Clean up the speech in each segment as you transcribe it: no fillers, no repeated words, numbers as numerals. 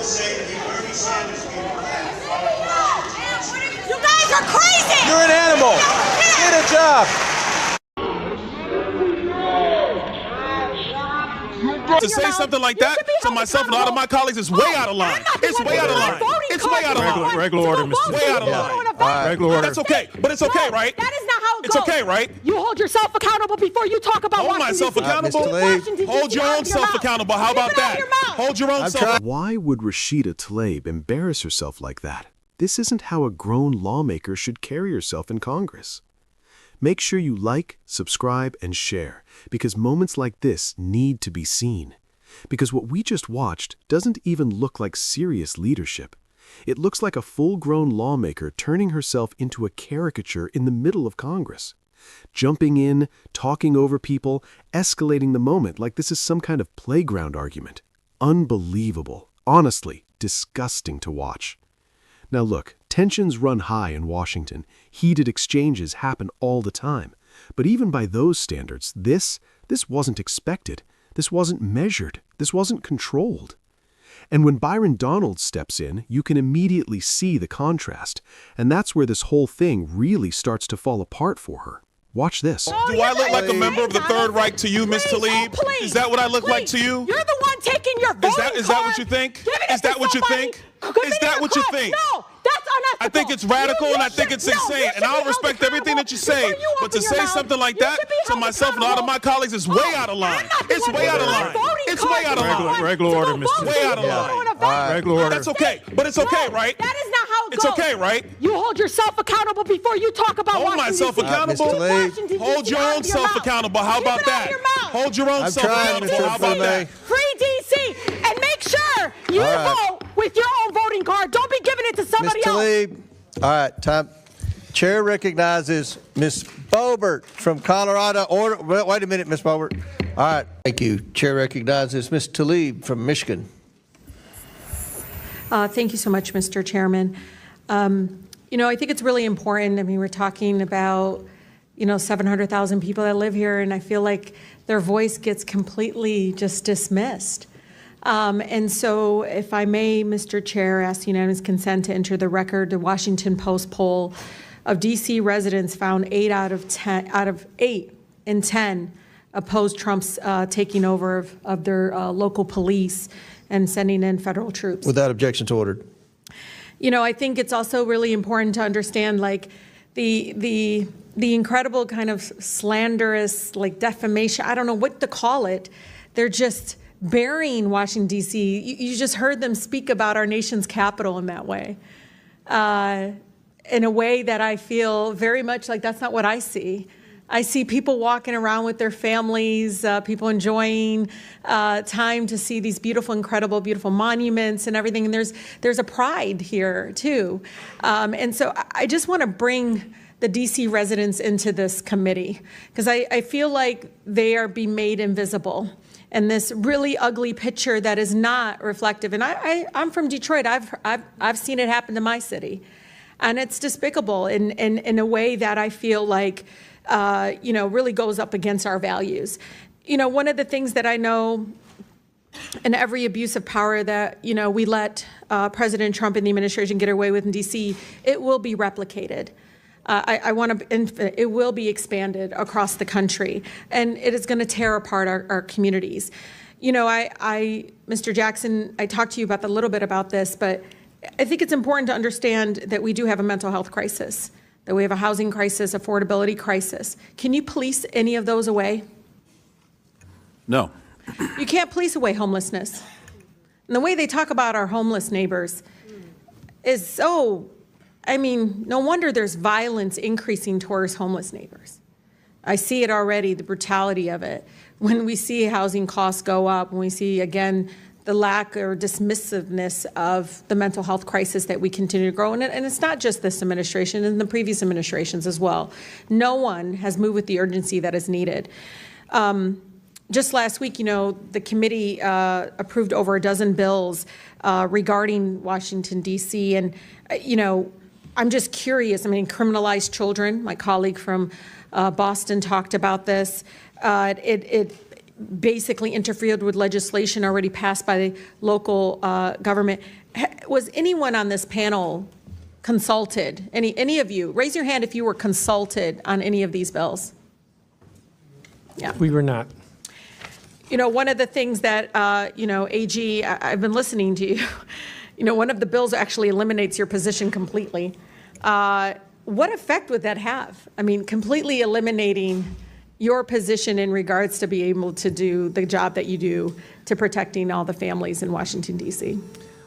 You guys are crazy! You're an animal! Get a job! To say something like that to myself and a lot of my colleagues is way out of line. It's way out of line. It's way out of line. Regular order, Mr. Way out of line. Regular order. That's okay, but it's okay, right? That is not how it It's goes. okay, right? You hold yourself accountable before you talk about Hold Washington, myself D.C. accountable. Mr. Tlaib. Hold your own self accountable. How about that? Hold your own self. Why would Rashida Tlaib embarrass herself like that? This isn't how a grown lawmaker should carry herself in Congress. Make sure you like, subscribe, and share, because moments like this need to be seen. Because what we just watched doesn't even look like serious leadership. It looks like a full-grown lawmaker turning herself into a caricature in the middle of Congress. Jumping in, talking over people, escalating the moment like this is some kind of playground argument. Unbelievable. Honestly, disgusting to watch. Now look, tensions run high in Washington. Heated exchanges happen all the time. But even by those standards, this wasn't expected. This wasn't measured. This wasn't controlled. And when Byron Donalds steps in, you can immediately see the contrast. And that's where this whole thing really starts to fall apart for her. Watch this. Do I look like a member of the Third Reich to you, Ms. Tlaib? Please. Is that what I look like to you? You're the one taking your voting Is that what you think? Is that what you think? Is that what you think? No, that's unethical. I think it's radical and I think it's insane. And I'll respect everything that you say. But to say something like that to myself and a lot of my colleagues is way out of line. It's way out of line. It's way out of line. Regular order, Mr. Way out of line. Regular order. That's okay. But it's okay, right? That is not how it It's goes. okay, right? You hold yourself accountable before you talk about Hold Washington, myself D.C. accountable. Mr. Tlaib. Washington, Hold D.C. your out own of your self mouth. accountable. How Keep about it out of that? your mouth. Hold your own I'm self trying, accountable. Mr. How about that? Free D.C. and make sure you vote with your own voting card. Don't be giving it to somebody Mr. else. Tlaib. All right, time. Chair recognizes Ms. Boebert from Colorado. Order. Wait a minute, Ms. Boebert. All right, thank you. Chair recognizes Ms. Tlaib from Michigan. Thank you so much, Mr. Chairman. You know, I think it's really important. I mean, we're talking about, 700,000 people that live here, and I feel like their voice gets completely just dismissed. And so, if I may, Mr. Chair, ask unanimous consent to enter the record the Washington Post poll of D.C. residents found 8 out of 8 in 10 opposed Trump's taking over of their local police and sending in federal troops. Without objections ordered. I think it's also really important to understand, like, the incredible kind of slanderous, like, defamation. I don't know what to call it. They're just burying Washington, D.C. You just heard them speak about our nation's capital in that way, in a way that I feel very much like that's not what I see. I see people walking around with their families, people enjoying time to see these beautiful, incredible, beautiful monuments and everything. And there's a pride here, too. And so I just want to bring the D.C. residents into this committee, because I feel like they are being made invisible. And this really ugly picture that is not reflective. And I'm from Detroit. I've seen it happen to my city. And it's despicable in a way that I feel like really goes up against our values. One of the things that I know in every abuse of power that, we let President Trump and the administration get away with in D.C., it will be replicated. It will be expanded across the country, and it is going to tear apart our communities. Mr. Jackson, I talked to you about a little bit about this, but I think it's important to understand that we do have a mental health crisis, that we have a housing crisis, affordability crisis. Can you police any of those away? No. You can't police away homelessness. And the way they talk about our homeless neighbors is so, no wonder there's violence increasing towards homeless neighbors. I see it already, the brutality of it. When we see housing costs go up, when we see, again, the lack or dismissiveness of the mental health crisis that we continue to grow. And it's not just this administration, and the previous administrations as well. No one has moved with the urgency that is needed. Just last week, the committee approved over a dozen bills regarding Washington, D.C. And, I'm just curious. Criminalized children. My colleague from Boston talked about this. basically interfered with legislation already passed by the local government. Was anyone on this panel consulted? Any of you? Raise your hand if you were consulted on any of these bills. Yeah. We were not. You know, one of the things that, AG, I've been listening to you. You know, one of the bills actually eliminates your position completely. What effect would that have? I mean, completely eliminating your position in regards to be able to do the job that you do to protecting all the families in Washington, D.C.?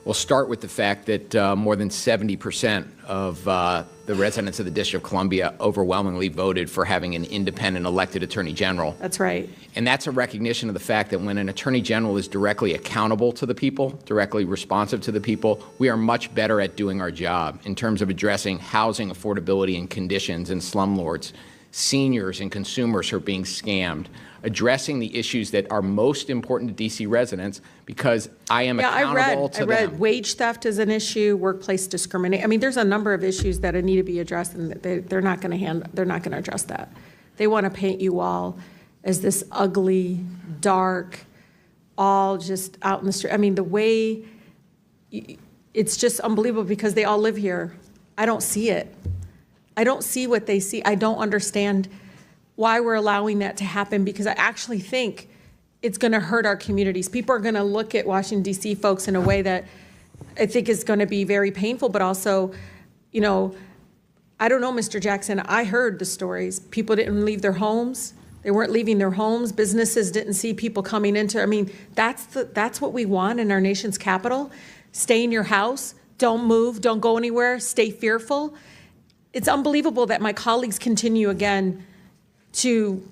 We'll start with the fact that more than 70% of the residents of the District of Columbia overwhelmingly voted for having an independent elected attorney general. That's right. And that's a recognition of the fact that when an attorney general is directly accountable to the people, directly responsive to the people, we are much better at doing our job in terms of addressing housing affordability and conditions in slumlords, seniors and consumers who are being scammed, addressing the issues that are most important to D.C. residents, because I am accountable to them. I read wage theft is an issue, workplace discrimination. I mean, there's a number of issues that need to be addressed, and they're not going to address that. They want to paint you all as this ugly, dark, all just out in the street. I mean, the way it's just unbelievable because they all live here. I don't see it. I don't see what they see. I don't understand why we're allowing that to happen, because I actually think it's going to hurt our communities. People are going to look at Washington, D.C. folks in a way that I think is going to be very painful, but also, you know, I don't know, Mr. Jackson, I heard the stories. People didn't leave their homes. They weren't leaving their homes. Businesses didn't see people coming into, I mean, that's what we want in our nation's capital. Stay in your house. Don't move. Don't go anywhere. Stay fearful. It's unbelievable that my colleagues continue again to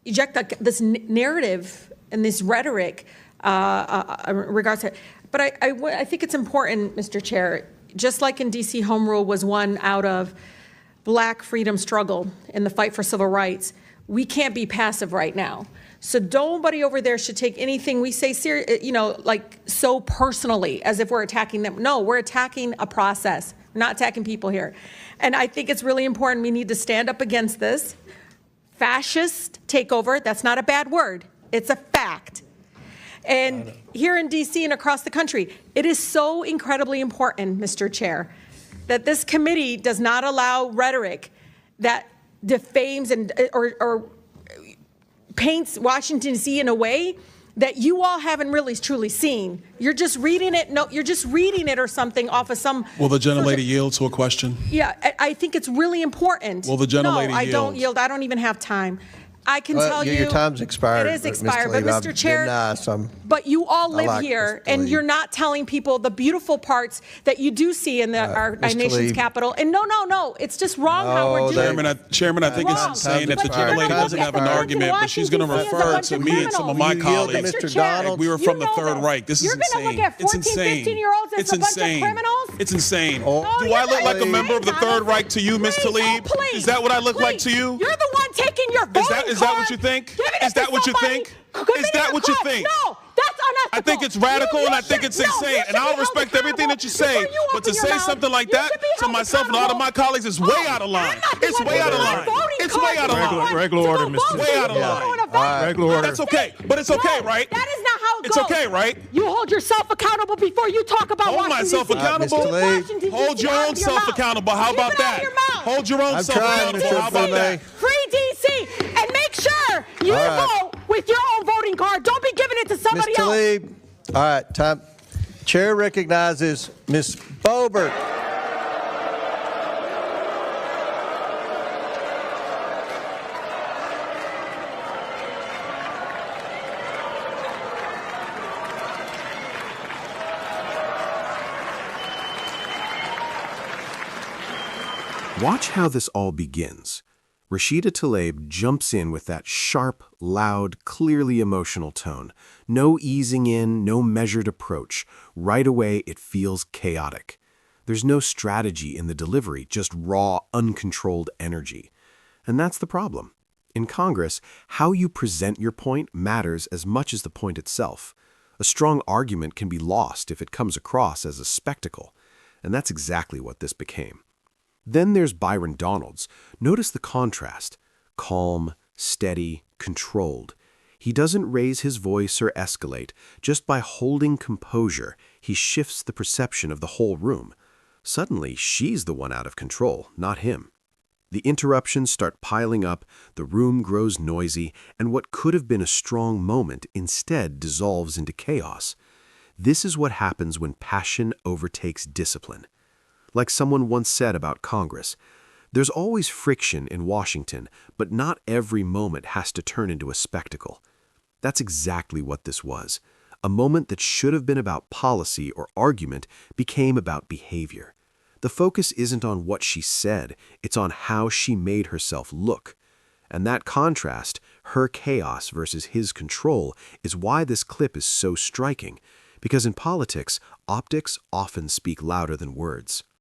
eject this narrative and this rhetoric in regards to it. But I think it's important, Mr. Chair, just like in D.C., home rule was one out of Black freedom struggle in the fight for civil rights, we can't be passive right now. So nobody over there should take anything we say like so personally as if we're attacking them. No, we're attacking a process. We're not attacking people here. And I think it's really important. We need to stand up against this fascist takeover. That's not a bad word. It's a fact. And here in D.C. and across the country, it is so incredibly important, Mr. Chair, that this committee does not allow rhetoric that defames and or paints Washington, D.C. in a way that you all haven't really truly seen. You're just reading it. No, you're just reading it or something off of some. Will the gentlelady yield to a question? Yeah, I think it's really important. Will the gentlelady yield? No, I don't yield. I don't even have time. I can tell you. Your time's expired. It is expired, but Mr. Chair, but you all live here, and you're not telling people the beautiful parts that you do see in our nation's capital. And no, it's just wrong how we're doing it. Chairman, I think it's insane if the gentlelady doesn't have an argument, but she's going to refer to me and some of my colleagues. Mr. Donalds. We were from the Third Reich. This is insane. You're going to look at 14, 15-year-olds as a bunch of criminals? It's insane. Do I look like a member of the Third Reich to you, Ms. Tlaib? Is that what I look like to you? You're the one taking your voting card. Is that what you think? Is that what you think? Is that what you think? No, that's unethical. I think it's radical and I think it's insane. And I'll respect everything that you say. But to say something like that to myself and a lot of my colleagues is way out of line. It's way out of line. It's way out of line. Regular order, Mr. Way out of line. Regular order. That's okay. But it's okay, right? That is not how it It's goes. okay, right? You hold yourself accountable before you talk about Hold Washington, myself D.C. accountable. Mr. Hold your own self accountable. How about that? Hold your own self accountable. How about that? Free D.C. and make sure you vote with your own voting card. Don't be giving it to somebody Ms. else. Tlaib, all right, time. Chair recognizes Ms. Boebert. Watch how this all begins. Rashida Tlaib jumps in with that sharp, loud, clearly emotional tone. No easing in, no measured approach. Right away, it feels chaotic. There's no strategy in the delivery, just raw, uncontrolled energy. And that's the problem. In Congress, how you present your point matters as much as the point itself. A strong argument can be lost if it comes across as a spectacle. And that's exactly what this became. Then there's Byron Donalds. Notice the contrast. Calm, steady, controlled. He doesn't raise his voice or escalate. Just by holding composure, he shifts the perception of the whole room. Suddenly, she's the one out of control, not him. The interruptions start piling up, the room grows noisy, and what could have been a strong moment instead dissolves into chaos. This is what happens when passion overtakes discipline. Like someone once said about Congress, there's always friction in Washington, but not every moment has to turn into a spectacle. That's exactly what this was. A moment that should have been about policy or argument became about behavior. The focus isn't on what she said, it's on how she made herself look. And that contrast, her chaos versus his control, is why this clip is so striking. Because in politics, optics often speak louder than words.